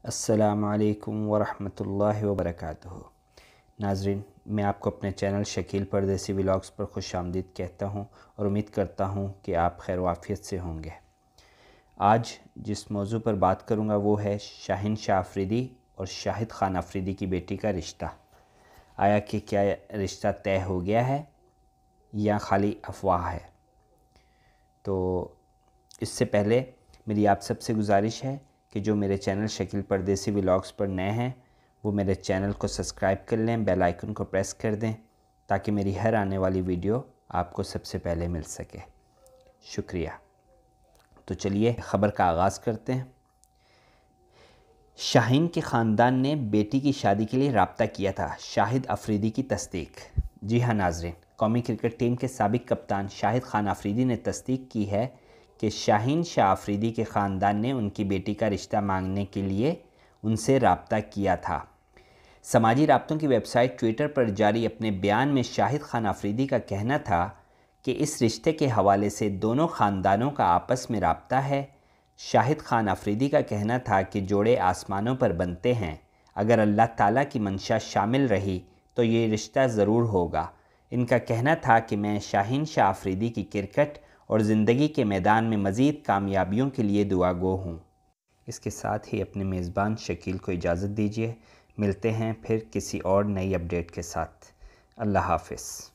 السلام علیکم ورحمۃ اللہ وبرکاتہ۔ ناظرین، میں آپ کو اپنے چینل شکیل پردیسی ولاگز پر خوش آمدید کہتا ہوں اور امید کرتا ہوں کہ آپ خیر و عافیت سے ہوں گے۔ آج جس موضوع پر بات کروں گا وہ ہے شاہین شاہ آفریدی اور شاہد خان آفریدی کی بیٹی کا رشتہ۔ آیا کہ کیا رشتہ طے ہو گیا ہے یا خالی افواہ ہے؟ تو اس سے پہلے میری آپ سب سے گزارش ہے کہ جو میرے چینل شکیل پردیسی ولاگز پر نئے ہیں وہ میرے چینل کو سبسکرائب کر لیں، بیل آئیکن کو پریس کر دیں تاکہ میری ہر آنے والی ویڈیو آپ کو سب سے پہلے مل سکے۔ شکریہ۔ تو چلیے خبر کا آغاز کرتے ہیں۔ شاہین کے خاندان نے بیٹی کی شادی کے لیے رابطہ کیا تھا، شاہد آفریدی کی تصدیق۔ جی ہاں ناظرین، قومی کرکٹ ٹیم کے سابق کپتان شاہد خان آفریدی نے تصدیق کی ہے کہ شاہین شاہ آفریدی کے خاندان نے ان کی بیٹی کا رشتہ مانگنے کے لیے ان سے رابطہ کیا تھا۔ سماجی رابطوں کی ویب سائٹ ٹویٹر پر جاری اپنے بیان میں شاہد خان آفریدی کا کہنا تھا کہ اس رشتے کے حوالے سے دونوں خاندانوں کا آپس میں رابطہ ہے۔ شاہد خان آفریدی کا کہنا تھا کہ جوڑے آسمانوں پر بنتے ہیں، اگر اللہ تعالیٰ کی منشا شامل رہی تو یہ رشتہ ضرور ہوگا۔ ان کا کہنا تھا کہ میں شاہین شاہ آفریدی کی کرکٹ اور زندگی کے میدان میں مزید کامیابیوں کے لیے دعا گو ہوں۔ اس کے ساتھ ہی اپنے میزبان شکیل کو اجازت دیجیے، ملتے ہیں پھر کسی اور نئی اپڈیٹ کے ساتھ۔ اللہ حافظ۔